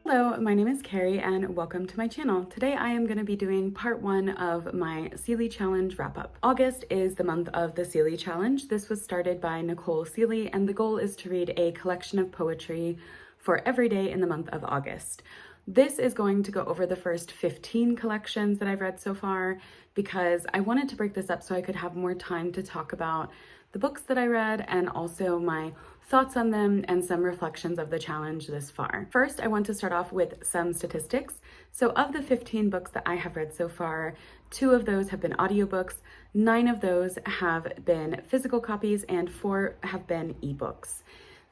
Hello, my name is Carrie and welcome to my channel. Today I am going to be doing part one of my Sealey Challenge wrap-up. August is the month of the Sealey Challenge. This was started by Nicole Sealey and the goal is to read a collection of poetry for every day in the month of August. This is going to go over the first 15 collections that I've read so far because I wanted to break this up so I could have more time to talk about the books that I read and also my thoughts on them and some reflections of the challenge this far. First, I want to start off with some statistics. So of the 15 books that I have read so far, 2 of those have been audiobooks, 9 of those have been physical copies, and 4 have been ebooks.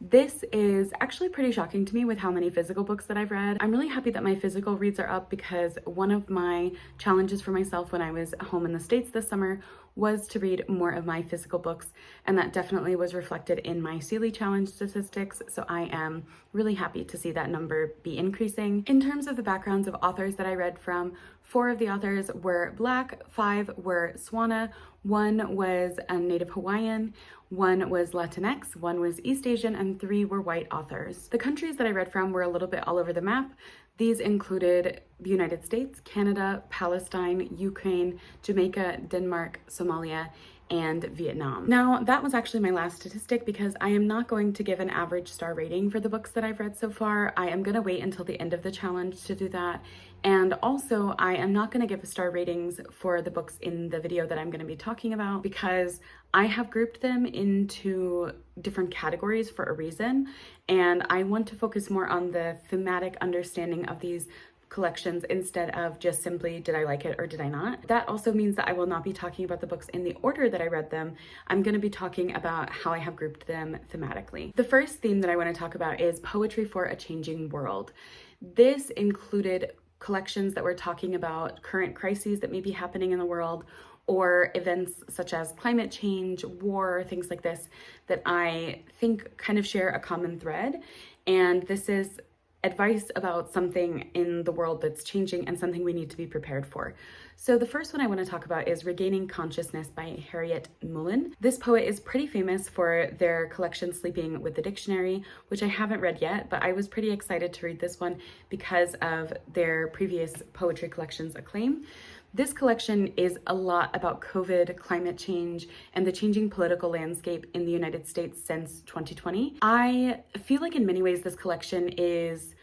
This is actually pretty shocking to me with how many physical books that I've read. I'm really happy that my physical reads are up because one of my challenges for myself when I was home in the States this summer was to read more of my physical books, and that definitely was reflected in my Sealey Challenge statistics, so I am really happy to see that number be increasing. In terms of the backgrounds of authors that I read from, 4 of the authors were Black, 5 were Swana, 1 was a Native Hawaiian, 1 was Latinx, 1 was East Asian, and 3 were white authors. The countries that I read from were a little bit all over the map. These included the United States, Canada, Palestine, Ukraine, Jamaica, Denmark, Somalia, and Vietnam. Now, that was actually my last statistic because I am not going to give an average star rating for the books that I've read so far. I am going to wait until the end of the challenge to do that. And also, I am not going to give star ratings for the books in the video that I'm going to be talking about because I have grouped them into different categories for a reason. And I want to focus more on the thematic understanding of these collections instead of just simply did I like it or did I not. That also means that I will not be talking about the books in the order that I read them. I'm going to be talking about how I have grouped them thematically. The first theme that I want to talk about is poetry for a changing world. This included collections that were talking about current crises that may be happening in the world or events such as climate change, war, things like this that I think kind of share a common thread. And this is advice about something in the world that's changing and something we need to be prepared for. So the first one I want to talk about is Regaining Consciousness by Harryette Mullen. This poet is pretty famous for their collection Sleeping with the Dictionary, which I haven't read yet, but I was pretty excited to read this one because of their previous poetry collection's acclaim. This collection is a lot about COVID, climate change, and the changing political landscape in the United States since 2020. I feel like in many ways this collection is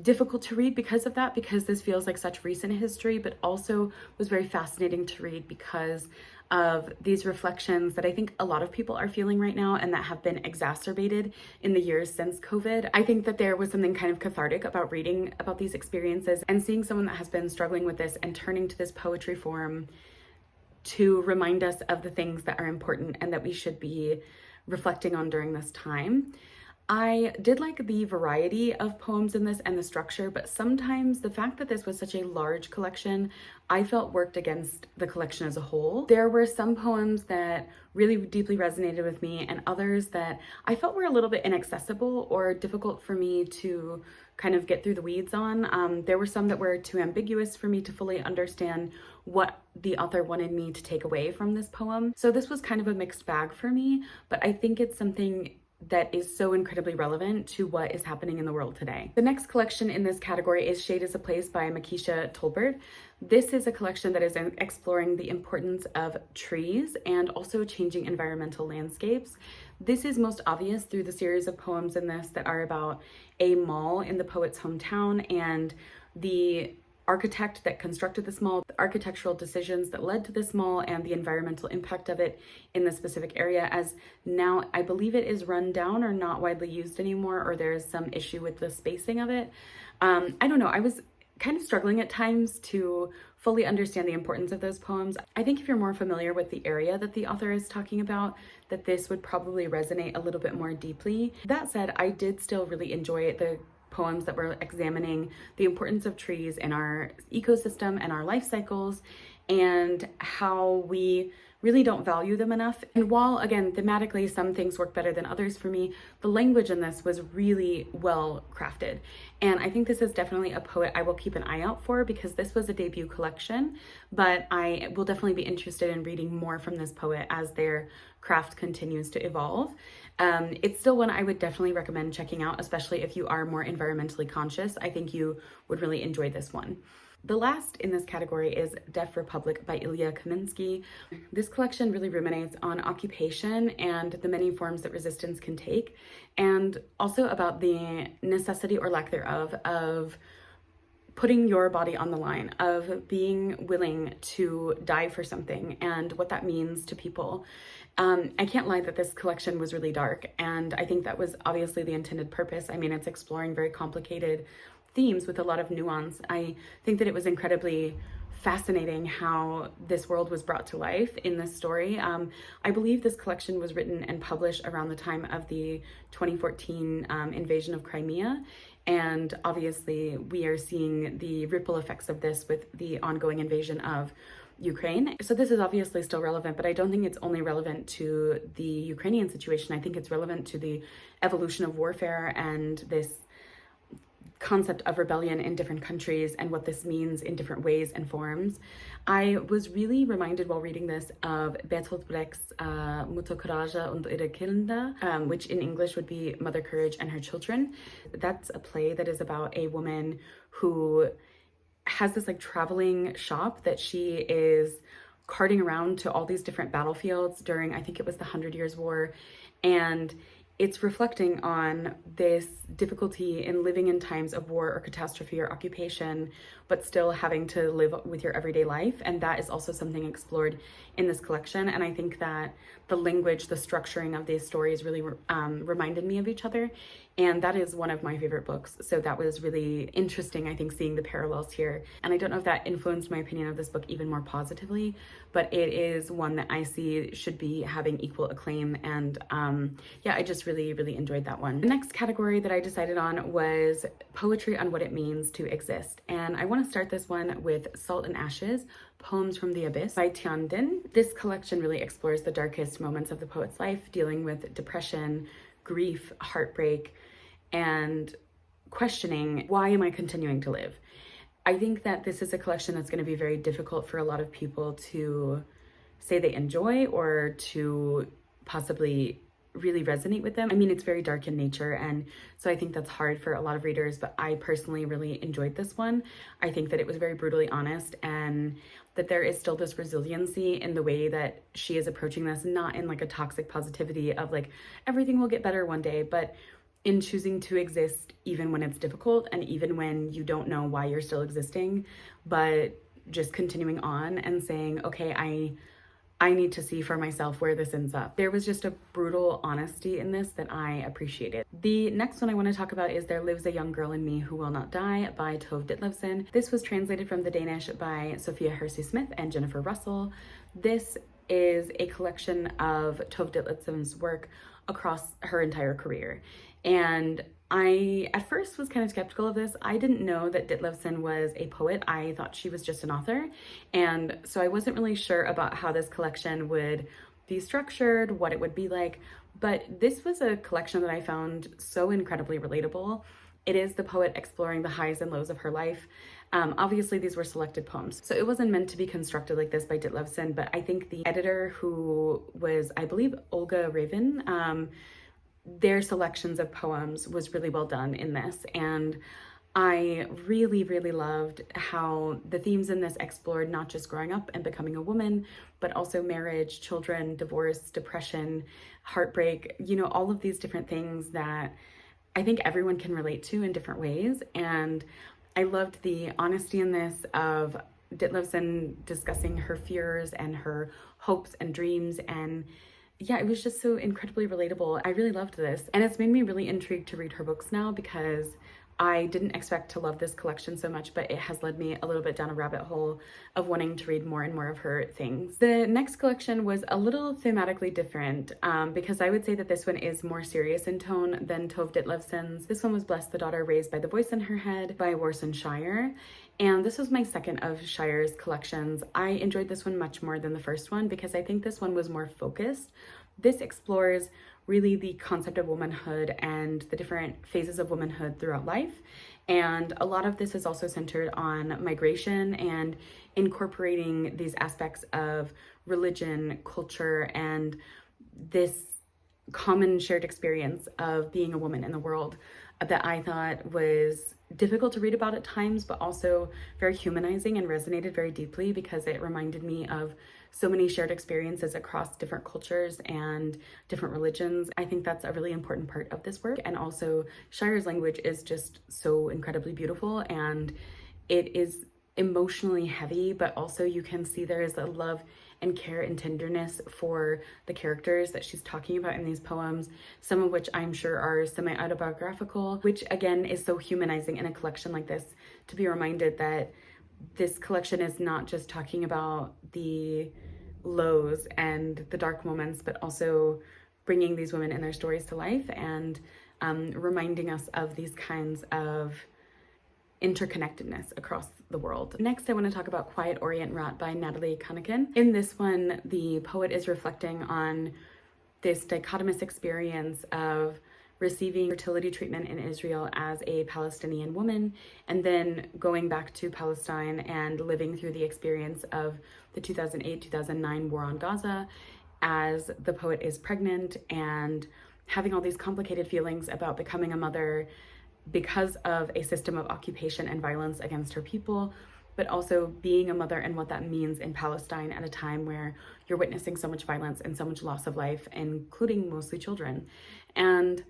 difficult to read because of that, because this feels like such recent history, but also was very fascinating to read because of these reflections that I think a lot of people are feeling right now and that have been exacerbated in the years since COVID. I think that there was something kind of cathartic about reading about these experiences and seeing someone that has been struggling with this and turning to this poetry form to remind us of the things that are important and that we should be reflecting on during this time. I did like the variety of poems in this and the structure, but sometimes the fact that this was such a large collection, I felt worked against the collection as a whole. There were some poems that really deeply resonated with me and others that I felt were a little bit inaccessible or difficult for me to kind of get through the weeds on. There were some that were too ambiguous for me to fully understand what the author wanted me to take away from this poem. So this was kind of a mixed bag for me, but I think it's something that is so incredibly relevant to what is happening in the world today. The next collection in this category is Shade is a Place by MaKshya Tolbert. This is a collection that is exploring the importance of trees and also changing environmental landscapes. This is most obvious through the series of poems in this that are about a mall in the poet's hometown and the architect that constructed this mall, the architectural decisions that led to this mall, and the environmental impact of it in the specific area, as now I believe it is run down or not widely used anymore, or there's some issue with the spacing of it. I don't know, I was kind of struggling at times to fully understand the importance of those poems. I think if you're more familiar with the area that the author is talking about, that this would probably resonate a little bit more deeply. That said, I did still really enjoy the poems that were examining the importance of trees in our ecosystem and our life cycles and how we really don't value them enough. And while, again, thematically, some things work better than others for me, the language in this was really well crafted. And I think this is definitely a poet I will keep an eye out for because this was a debut collection, but I will definitely be interested in reading more from this poet as their craft continues to evolve. It's still one I would definitely recommend checking out, especially if you are more environmentally conscious. I think you would really enjoy this one. The last in this category is Deaf Republic by Ilya Kaminsky. This collection really ruminates on occupation and the many forms that resistance can take, and also about the necessity or lack thereof of putting your body on the line, of being willing to die for something, and what that means to people. I can't lie that this collection was really dark, and I think that was obviously the intended purpose. I mean, it's exploring very complicated themes with a lot of nuance. I think that it was incredibly fascinating how this world was brought to life in this story. I believe this collection was written and published around the time of the 2014 invasion of Crimea. And obviously we are seeing the ripple effects of this with the ongoing invasion of Ukraine. So this is obviously still relevant, but I don't think it's only relevant to the Ukrainian situation. I think it's relevant to the evolution of warfare and this concept of rebellion in different countries and what this means in different ways and forms. I was really reminded while reading this of Bertolt Brecht's Mutter Courage und ihre Kinder, which in English would be Mother Courage and Her Children. That's a play that is about a woman who has this like traveling shop that she is carting around to all these different battlefields during, I think it was the 100 Years' War, and it's reflecting on this difficulty in living in times of war or catastrophe or occupation, but still having to live with your everyday life. And that is also something explored in this collection. And I think that the language, the structuring of these stories really reminded me of each other. And that is one of my favorite books. So that was really interesting, I think, seeing the parallels here. And I don't know if that influenced my opinion of this book even more positively, but it is one that I see should be having equal acclaim. And yeah, I just really enjoyed that one. The next category that I decided on was poetry on what it means to exist. And I want to start this one with Salt and Ashes, Poems from the Abyss by Dinh. This collection really explores the darkest moments of the poet's life, dealing with depression, grief, heartbreak, and questioning, why am I continuing to live? I think that this is a collection that's going to be very difficult for a lot of people to say they enjoy or to possibly really resonate with them. I mean, it's very dark in nature, and so I think that's hard for a lot of readers, but I personally really enjoyed this one. I think that it was very brutally honest, and that there is still this resiliency in the way that she is approaching this, not in like a toxic positivity of like, everything will get better one day, but in choosing to exist even when it's difficult and even when you don't know why you're still existing, but just continuing on and saying, okay, I need to see for myself where this ends up. There was just a brutal honesty in this that I appreciated. The next one I want to talk about is There Lives a Young Girl in Me Who Will Not Die by Tove Ditlevsen. This was translated from the Danish by Sophia Hersi Smith and Jennifer Russell. This is a collection of Tove Ditlevsen's work across her entire career. And I, at first, was kind of skeptical of this. I didn't know that Ditlevsen was a poet. I thought she was just an author. And so I wasn't really sure about how this collection would be structured, what it would be like. But this was a collection that I found so incredibly relatable. It is the poet exploring the highs and lows of her life. Obviously, these were selected poems, so it wasn't meant to be constructed like this by Ditlevsen, but I think the editor, who was, I believe, Olga Raven, their selections of poems was really well done in this. And I really loved how the themes in this explored not just growing up and becoming a woman, but also marriage, children, divorce, depression, heartbreak, you know, all of these different things that I think everyone can relate to in different ways. And I loved the honesty in this of Ditlevsen discussing her fears and her hopes and dreams, and yeah, it was just so incredibly relatable. I really loved this, and it's made me really intrigued to read her books now, because I didn't expect to love this collection so much, but it has led me a little bit down a rabbit hole of wanting to read more and more of her things. The next collection was a little thematically different, because I would say that this one is more serious in tone than Tove Ditlevsen's. This one was Blessed the Daughter Raised by the Voice in Her Head by Warsan Shire. And this was my second of Shire's collections. I enjoyed this one much more than the first one because I think this one was more focused. This explores really the concept of womanhood and the different phases of womanhood throughout life. And a lot of this is also centered on migration and incorporating these aspects of religion, culture, and this common shared experience of being a woman in the world that I thought was difficult to read about at times, but also very humanizing and resonated very deeply because it reminded me of so many shared experiences across different cultures and different religions. I think that's a really important part of this work. And also Shire's language is just so incredibly beautiful, and it is emotionally heavy, but also you can see there is a love and care and tenderness for the characters that she's talking about in these poems, some of which I'm sure are semi-autobiographical, which again is so humanizing in a collection like this, to be reminded that this collection is not just talking about the lows and the dark moments, but also bringing these women and their stories to life and reminding us of these kinds of interconnectedness across the world. Next, I want to talk about Quiet Orient Rat by Nathalie Khankan. In this one, the poet is reflecting on this dichotomous experience of receiving fertility treatment in Israel as a Palestinian woman, and then going back to Palestine and living through the experience of the 2008-2009 war on Gaza as the poet is pregnant and having all these complicated feelings about becoming a mother because of a system of occupation and violence against her people, but also being a mother and what that means in Palestine at a time where you're witnessing so much violence and so much loss of life, including mostly children. And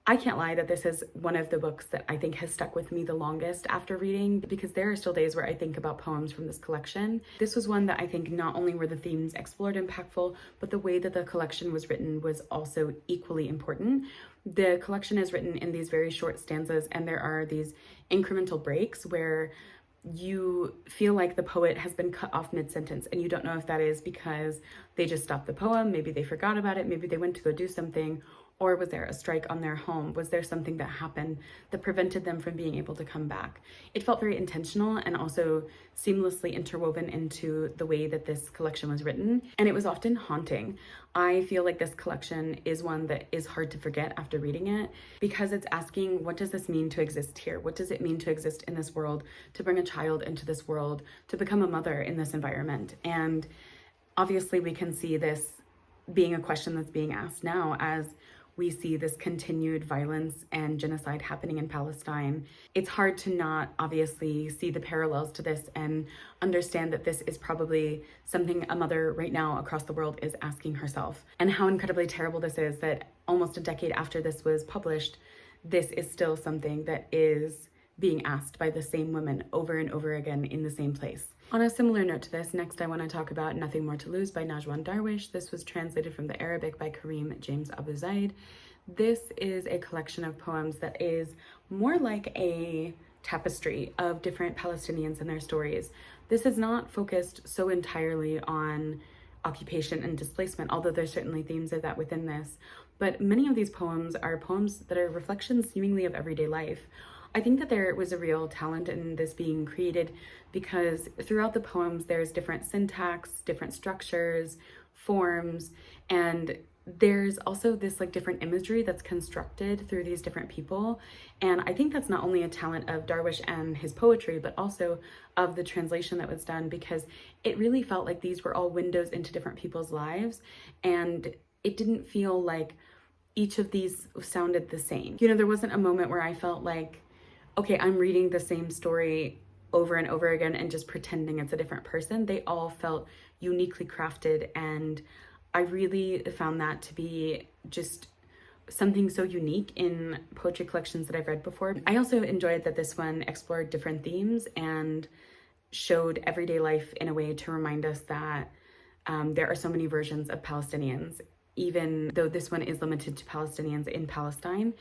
I can't lie that this is one of the books that I think has stuck with me the longest after reading, because there are still days where I think about poems from this collection. This was one that I think not only were the themes explored impactful, but the way that the collection was written was also equally important. The collection is written in these very short stanzas, and there are these incremental breaks where you feel like the poet has been cut off mid-sentence, and you don't know if that is because they just stopped the poem, maybe they forgot about it, maybe they went to go do something, or was there a strike on their home? Was there something that happened that prevented them from being able to come back? It felt very intentional and also seamlessly interwoven into the way that this collection was written, and it was often haunting. I feel like this collection is one that is hard to forget after reading it, because it's asking, what does this mean to exist here? What does it mean to exist in this world, to bring a child into this world, to become a mother in this environment? And obviously we can see this being a question that's being asked now as we see this continued violence and genocide happening in Palestine. It's hard to not obviously see the parallels to this and understand that this is probably something a mother right now across the world is asking herself. And how incredibly terrible this is that almost a decade after this was published, this is still something that is being asked by the same women over and over again in the same place. On a similar note to this, next I want to talk about Nothing More to Lose by Najwan Darwish. This was translated from the Arabic by Karim James Abu Zaid. This is a collection of poems that is more like a tapestry of different Palestinians and their stories. This is not focused so entirely on occupation and displacement, although there's certainly themes of that within this. But many of these poems are poems that are reflections seemingly of everyday life. I think that there was a real talent in this being created because throughout the poems there's different syntax, different structures, forms, and there's also this like different imagery that's constructed through these different people. And I think that's not only a talent of Darwish and his poetry, but also of the translation that was done, because it really felt like these were all windows into different people's lives, and it didn't feel like each of these sounded the same. You know, there wasn't a moment where I felt like, okay, I'm reading the same story over and over again and just pretending it's a different person. They all felt uniquely crafted, and I really found that to be just something so unique in poetry collections that I've read before. I also enjoyed that this one explored different themes and showed everyday life in a way to remind us that there are so many versions of Palestinians. Even though this one is limited to Palestinians in Palestine,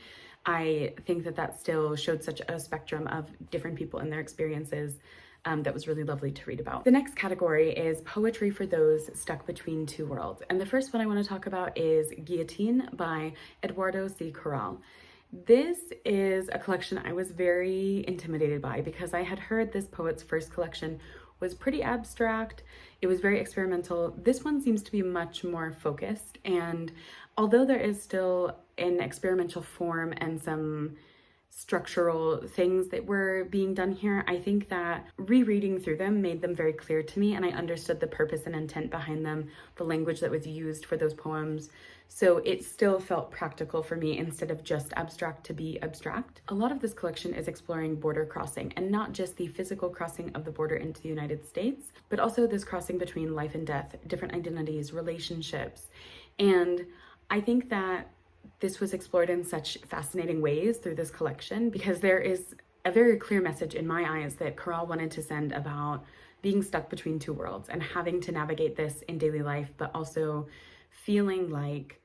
I think that that still showed such a spectrum of different people and their experiences that was really lovely to read about. The next category is poetry for those stuck between two worlds. And the first one I want to talk about is Guillotine by Educardo C. Corral. This is a collection I was very intimidated by because I had heard this poet's first collection was pretty abstract. It was very experimental. This one seems to be much more focused, and although there is still an experimental form and some structural things that were being done here. I think that rereading through them made them very clear to me, and I understood the purpose and intent behind them, the language that was used for those poems. So it still felt practical for me instead of just abstract to be abstract. A lot of this collection is exploring border crossing, and not just the physical crossing of the border into the United States, but also this crossing between life and death, different identities, relationships. And I think that this was explored in such fascinating ways through this collection, because there is a very clear message in my eyes that Corral wanted to send about being stuck between two worlds and having to navigate this in daily life, but also feeling like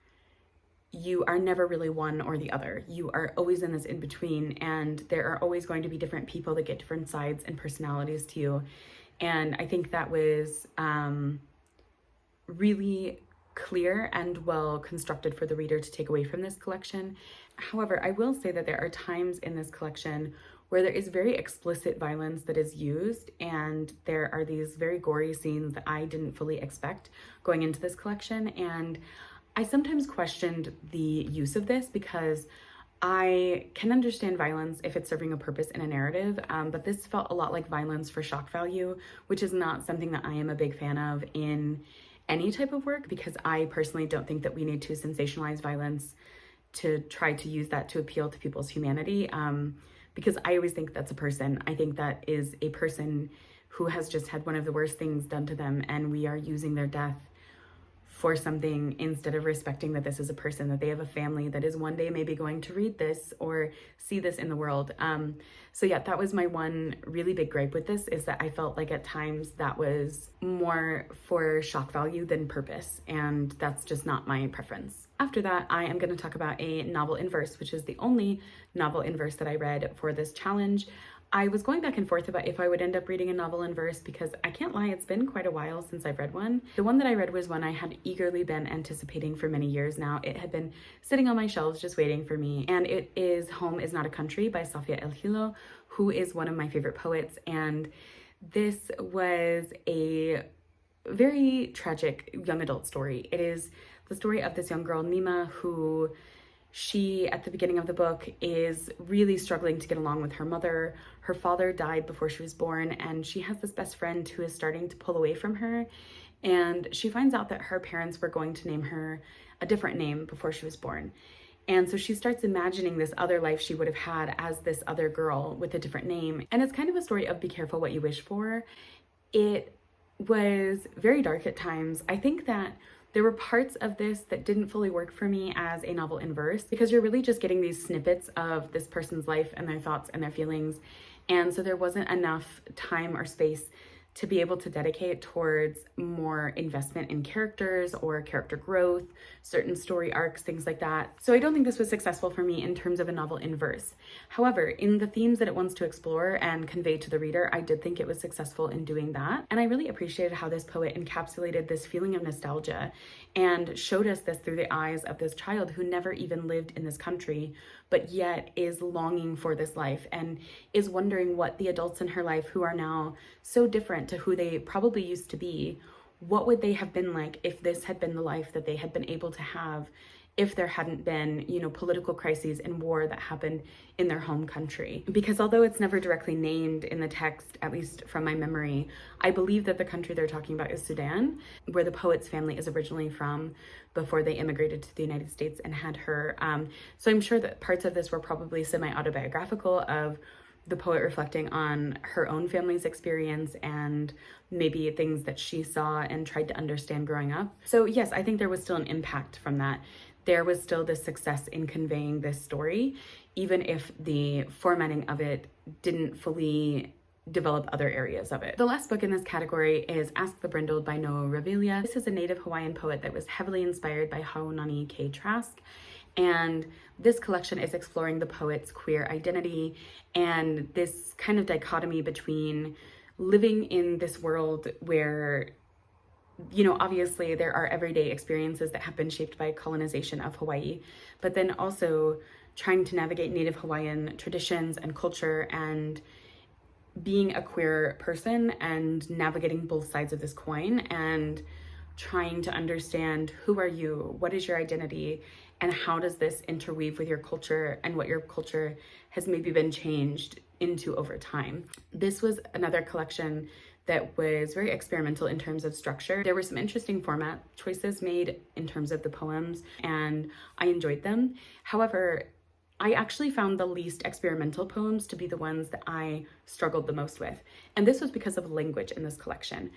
you are never really one or the other. You are always in this in between, and there are always going to be different people that get different sides and personalities to you. And I think that was really clear and well constructed for the reader to take away from this collection. However, I will say that there are times in this collection where there is very explicit violence that is used, and there are these very gory scenes that I didn't fully expect going into this collection. And I sometimes questioned the use of this, because I can understand violence if it's serving a purpose in a narrative, but this felt a lot like violence for shock value, which is not something that I am a big fan of in any type of work, because I personally don't think that we need to sensationalize violence to try to use that to appeal to people's humanity, because I always think that's a person. I think that is a person who has just had one of the worst things done to them, and we are using their death for something instead of respecting that this is a person, that they have a family that is one day maybe going to read this or see this in the world. So yeah, that was my one really big gripe with this, is that I felt like at times that was more for shock value than purpose, and that's just not my preference. After that, I am going to talk about a novel in verse, which is the only novel in verse that I read for this challenge. I was going back and forth about if I would end up reading a novel in verse, because I can't lie, it's been quite a while since I've read one. The one that I read was one I had eagerly been anticipating for many years now. It had been sitting on my shelves just waiting for me, and it is Home is Not a Country by Safia Elhillo, who is one of my favorite poets. And this was a very tragic young adult story. It is the story of this young girl, Nima, who she, at the beginning of the book, is really struggling to get along with her mother. Her father died before she was born, and she has this best friend who is starting to pull away from her. And she finds out that her parents were going to name her a different name before she was born. And so she starts imagining this other life she would have had as this other girl with a different name. And it's kind of a story of be careful what you wish for. It was very dark at times. I think that there were parts of this that didn't fully work for me as a novel in verse, because you're really just getting these snippets of this person's life and their thoughts and their feelings. And so there wasn't enough time or space to be able to dedicate towards more investment in characters or character growth, certain story arcs, things like that. So I don't think this was successful for me in terms of a novel in verse. However, in the themes that it wants to explore and convey to the reader, I did think it was successful in doing that. And I really appreciated how this poet encapsulated this feeling of nostalgia and showed us this through the eyes of this child who never even lived in this country, but yet is longing for this life and is wondering what the adults in her life, who are now so different to who they probably used to be, what would they have been like if this had been the life that they had been able to have, if there hadn't been, political crises and war that happened in their home country. Because although it's never directly named in the text, at least from my memory, I believe that the country they're talking about is Sudan, where the poet's family is originally from before they immigrated to the United States and had her. So I'm sure that parts of this were probably semi-autobiographical, of the poet reflecting on her own family's experience and maybe things that she saw and tried to understand growing up. So yes, I think there was still an impact from that. There was still this success in conveying this story, even if the formatting of it didn't fully develop other areas of it. The last book in this category is Ask the Brindled by Noor Revilla. This is a native Hawaiian poet that was heavily inspired by Haunani K. Trask. And this collection is exploring the poet's queer identity and this kind of dichotomy between living in this world where, obviously there are everyday experiences that have been shaped by colonization of Hawaii, but then also trying to navigate Native Hawaiian traditions and culture and being a queer person and navigating both sides of this coin and trying to understand who are you, what is your identity, and how does this interweave with your culture and what your culture has maybe been changed into over time. This was another collection that was very experimental in terms of structure. There were some interesting format choices made in terms of the poems, and I enjoyed them. However, I actually found the least experimental poems to be the ones that I struggled the most with. And this was because of language in this collection.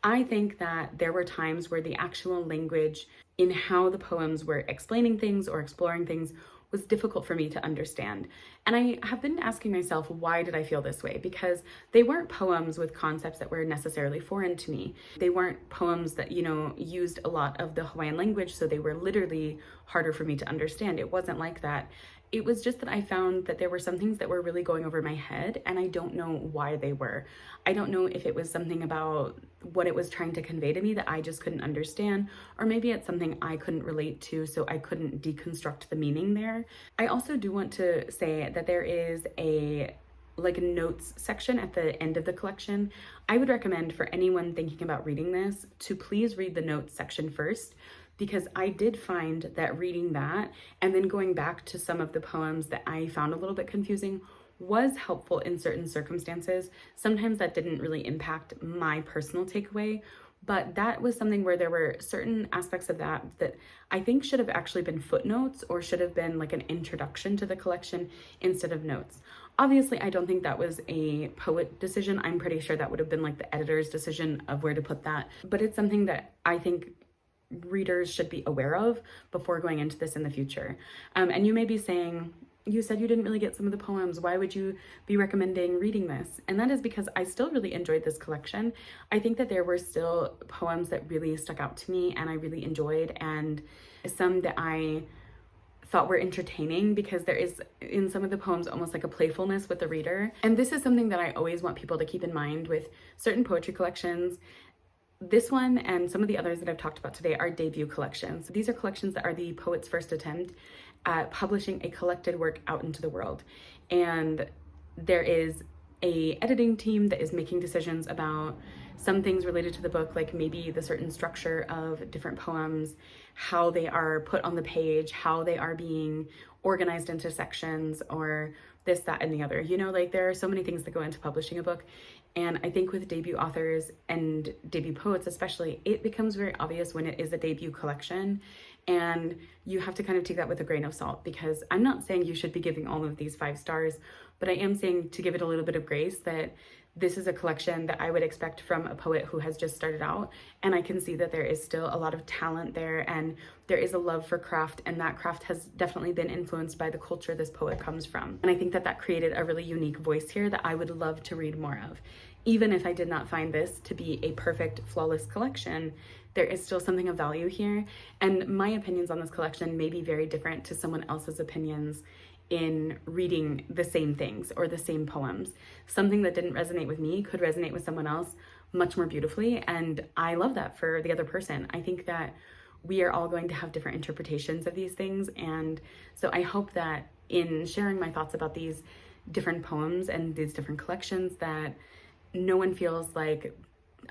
I think that there were times where the actual language in how the poems were explaining things or exploring things was difficult for me to understand. And I have been asking myself, why did I feel this way? Because they weren't poems with concepts that were necessarily foreign to me. They weren't poems that, used a lot of the Hawaiian language, so they were literally harder for me to understand. It wasn't like that. It was just that I found that there were some things that were really going over my head, and I don't know why they were. I don't know if it was something about what it was trying to convey to me that I just couldn't understand, or maybe it's something I couldn't relate to, so I couldn't deconstruct the meaning there. I also do want to say that there is a notes section at the end of the collection. I would recommend for anyone thinking about reading this to please read the notes section first, because I did find that reading that and then going back to some of the poems that I found a little bit confusing was helpful in certain circumstances. Sometimes that didn't really impact my personal takeaway, but that was something where there were certain aspects of that I think should have actually been footnotes or should have been like an introduction to the collection instead of notes. Obviously, I don't think that was a poet decision. I'm pretty sure that would have been like the editor's decision of where to put that, but it's something that I think readers should be aware of before going into this in the future. And you may be saying, you said you didn't really get some of the poems. Why would you be recommending reading this? And that is because I still really enjoyed this collection. I think that there were still poems that really stuck out to me and I really enjoyed, and some that I thought were entertaining because there is in some of the poems almost like a playfulness with the reader. And this is something that I always want people to keep in mind with certain poetry collections. This one and some of the others that I've talked about today are debut collections. These are collections that are the poet's first attempt at publishing a collected work out into the world. And there is a editing team that is making decisions about some things related to the book, like maybe the certain structure of different poems, how they are put on the page, how they are being organized into sections, or this, that, and the other. There are so many things that go into publishing a book. And I think with debut authors and debut poets especially, it becomes very obvious when it is a debut collection. And you have to kind of take that with a grain of salt, because I'm not saying you should be giving all of these 5 stars, but I am saying to give it a little bit of grace that this is a collection that I would expect from a poet who has just started out. And I can see that there is still a lot of talent there, and there is a love for craft, and that craft has definitely been influenced by the culture this poet comes from. And I think that that created a really unique voice here that I would love to read more of. Even if I did not find this to be a perfect, flawless collection, there is still something of value here. And my opinions on this collection may be very different to someone else's opinions in reading the same things or the same poems. Something that didn't resonate with me could resonate with someone else much more beautifully, and I love that for the other person. I think that we are all going to have different interpretations of these things, and so I hope that in sharing my thoughts about these different poems and these different collections, that no one feels like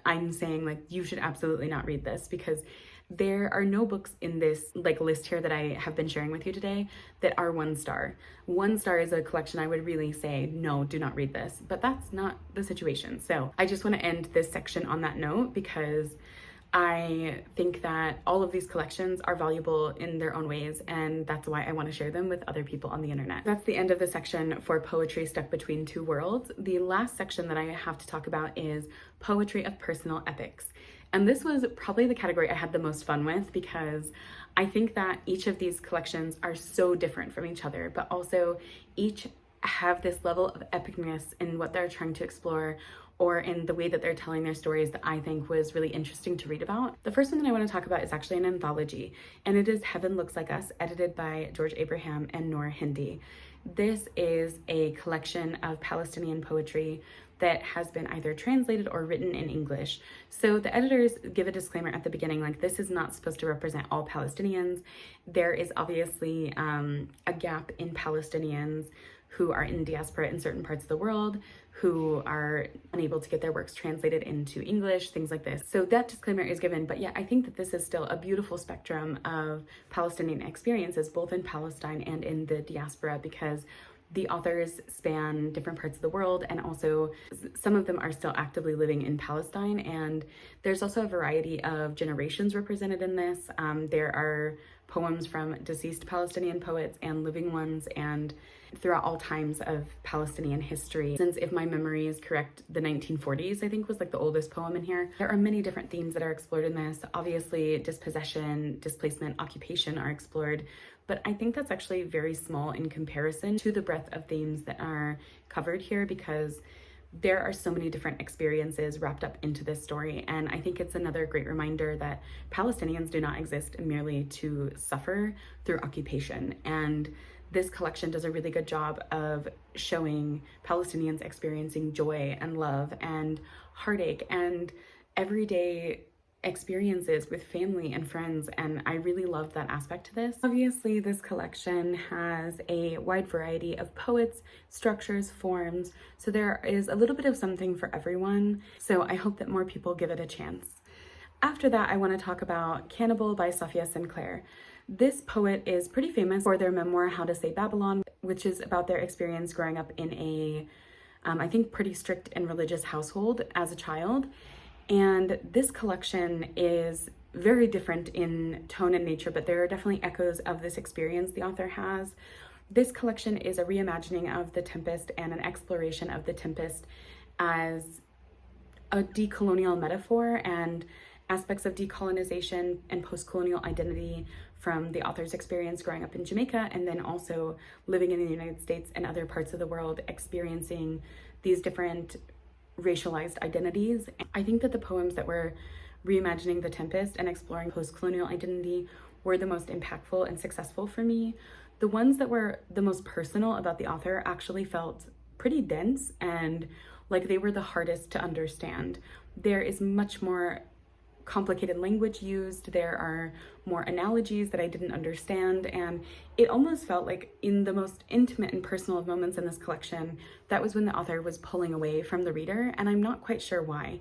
I'm saying like you should absolutely not read this, because there are no books in this list here that I have been sharing with you today that are 1 star. 1 star is a collection I would really say, no, do not read this, but that's not the situation. So I just want to end this section on that note, because I think that all of these collections are valuable in their own ways, and that's why I want to share them with other people on the internet. That's the end of the section for poetry stuck between 2 worlds. The last section that I have to talk about is poetry of personal epics. And this was probably the category I had the most fun with, because I think that each of these collections are so different from each other, but also each have this level of epicness in what they're trying to explore, or in the way that they're telling their stories, that I think was really interesting to read about. The first one that I want to talk about is actually an anthology, and it is Heaven Looks Like Us, edited by George Abraham and Noor Hindi. This is a collection of Palestinian poetry that has been either translated or written in English. So the editors give a disclaimer at the beginning, like this is not supposed to represent all Palestinians. There is obviously a gap in Palestinians who are in diaspora in certain parts of the world, who are unable to get their works translated into English, things like this. So that disclaimer is given, but yeah, I think that this is still a beautiful spectrum of Palestinian experiences, both in Palestine and in the diaspora, because the authors span different parts of the world, and also some of them are still actively living in Palestine. And there's also a variety of generations represented in this. There are poems from deceased Palestinian poets and living ones, and throughout all times of Palestinian history. Since, if my memory is correct, the 1940s, I think, was like the oldest poem in here. There are many different themes that are explored in this. Obviously, dispossession, displacement, occupation are explored, but I think that's actually very small in comparison to the breadth of themes that are covered here, because there are so many different experiences wrapped up into this story. And I think it's another great reminder that Palestinians do not exist merely to suffer through occupation. And this collection does a really good job of showing Palestinians experiencing joy and love and heartache and everyday experiences with family and friends, and I really love that aspect to this. Obviously, this collection has a wide variety of poets, structures, forms, so there is a little bit of something for everyone, so I hope that more people give it a chance. After that, I want to talk about Cannibal by Sophia Sinclair. This poet is pretty famous for their memoir, How to Say Babylon, which is about their experience growing up in a, I think, pretty strict and religious household as a child. And this collection is very different in tone and nature, but there are definitely echoes of this experience the author has. This collection is a reimagining of The Tempest and an exploration of The Tempest as a decolonial metaphor and aspects of decolonization and post-colonial identity from the author's experience growing up in Jamaica, and then also living in the United States and other parts of the world, experiencing these different racialized identities. I think that the poems that were reimagining The Tempest and exploring post-colonial identity were the most impactful and successful for me. The ones that were the most personal about the author actually felt pretty dense and like they were the hardest to understand. There is much more complicated language used, there are more analogies that I didn't understand, and it almost felt like in the most intimate and personal of moments in this collection, that was when the author was pulling away from the reader, and I'm not quite sure why.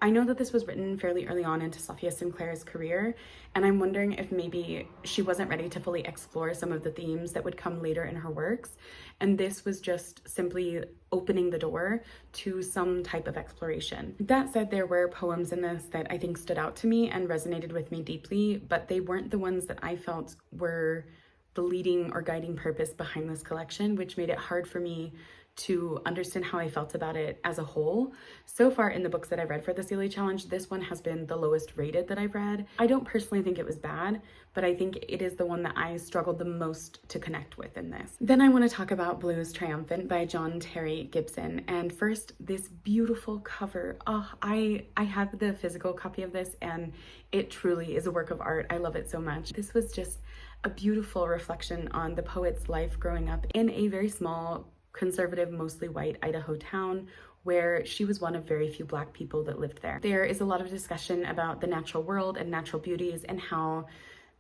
I know that this was written fairly early on into Sophia Sinclair's career, and I'm wondering if maybe she wasn't ready to fully explore some of the themes that would come later in her works, and this was just simply opening the door to some type of exploration. That said, there were poems in this that I think stood out to me and resonated with me deeply, but they weren't the ones that I felt were the leading or guiding purpose behind this collection, which made it hard for me to understand how I felt about it as a whole. So far in the books that I've read for the Sealey Challenge, this one has been the lowest rated that I've read. I don't personally think it was bad, but I think it is the one that I struggled the most to connect with in this. Then I want to talk about Blues Triumphant by John Terry Gibson. And first, this beautiful cover. Oh, I have the physical copy of this, and it truly is a work of art. I love it so much. This was just a beautiful reflection on the poet's life growing up in a very small, conservative, mostly white Idaho town where she was one of very few Black people that lived there. There is a lot of discussion about the natural world and natural beauties and how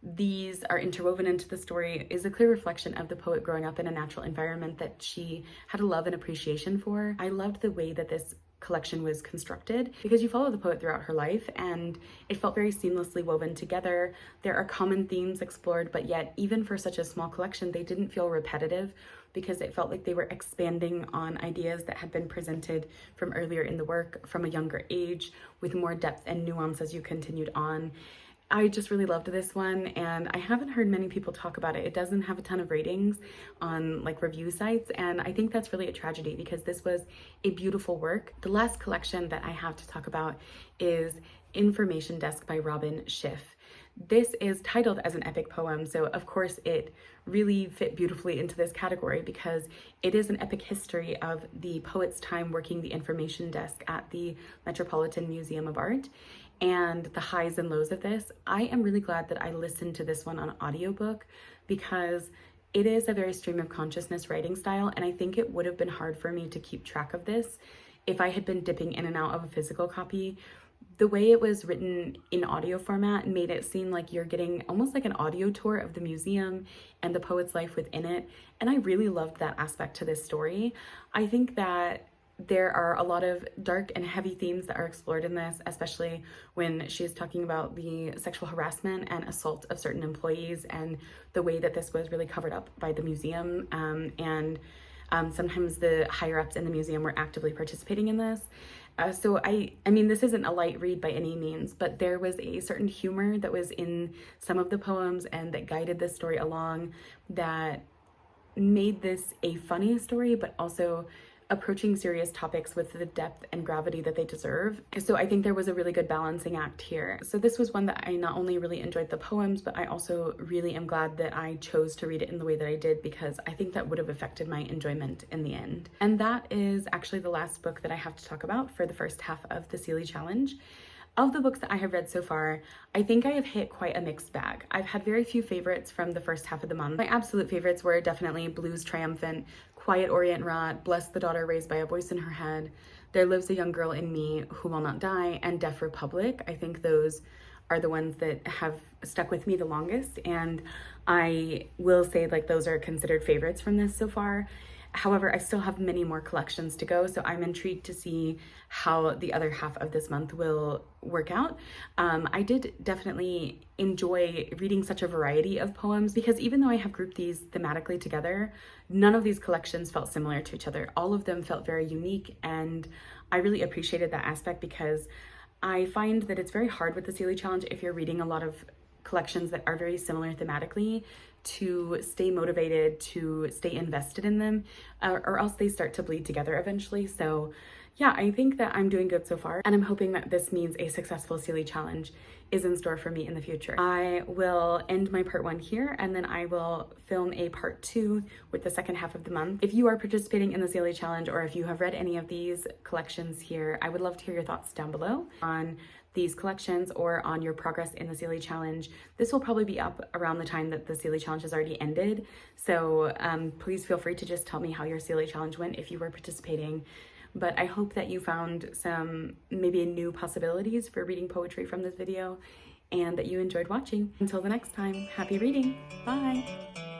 these are interwoven into the story is a clear reflection of the poet growing up in a natural environment that she had a love and appreciation for. I loved the way that this collection was constructed because you follow the poet throughout her life and it felt very seamlessly woven together. There are common themes explored, but yet even for such a small collection, they didn't feel repetitive because it felt like they were expanding on ideas that had been presented from earlier in the work from a younger age with more depth and nuance as you continued on. I just really loved this one, and I haven't heard many people talk about it. It doesn't have a ton of ratings on like review sites, and I think that's really a tragedy because this was a beautiful work. The last collection that I have to talk about is Information Desk by Robin Schiff. This is titled as an epic poem, so of course it really fit beautifully into this category because it is an epic history of the poet's time working the information desk at the Metropolitan Museum of Art and the highs and lows of this. I am really glad that I listened to this one on audiobook because it is a very stream of consciousness writing style, and I think it would have been hard for me to keep track of this if I had been dipping in and out of a physical copy, the way it was written in audio format made it seem like you're getting almost like an audio tour of the museum and the poet's life within it. And I really loved that aspect to this story. I think that there are a lot of dark and heavy themes that are explored in this, especially when she's talking about the sexual harassment and assault of certain employees and the way that this was really covered up by the museum. Sometimes the higher ups in the museum were actively participating in this. So I mean, this isn't a light read by any means, but there was a certain humor that was in some of the poems and that guided this story along that made this a funny story, but also approaching serious topics with the depth and gravity that they deserve. So I think there was a really good balancing act here. So this was one that I not only really enjoyed the poems, but I also really am glad that I chose to read it in the way that I did, because I think that would have affected my enjoyment in the end. And that is actually the last book that I have to talk about for the first half of the Sealey Challenge. Of the books that I have read so far, I think I have hit quite a mixed bag. I've had very few favorites from the first half of the month. My absolute favorites were definitely Blues Triumphant, Quiet Orient Rot, Bless the Daughter Raised by a Voice in Her Head, There Lives a Young Girl in Me Who Will Not Die, and Deaf Republic. I think those are the ones that have stuck with me the longest, and I will say like those are considered favorites from this so far. However, I still have many more collections to go, so I'm intrigued to see how the other half of this month will work out. I did definitely enjoy reading such a variety of poems, because even though I have grouped these thematically together, none of these collections felt similar to each other. All of them felt very unique, and I really appreciated that aspect, because I find that it's very hard with the Sealey Challenge if you're reading a lot of collections that are very similar thematically to stay motivated, to stay invested in them, or else they start to bleed together eventually. So yeah, I think that I'm doing good so far, and I'm hoping that this means a successful Sealey Challenge is in store for me in the future. I will end my part 1 here, and then I will film a part 2 with the second half of the month. If you are participating in the Sealey Challenge, or if you have read any of these collections here, I would love to hear your thoughts down below on these collections or on your progress in the Sealey Challenge. This will probably be up around the time that the Sealey Challenge has already ended. So please feel free to just tell me how your Sealey Challenge went if you were participating. But I hope that you found some maybe new possibilities for reading poetry from this video, and that you enjoyed watching. Until the next time, happy reading. Bye.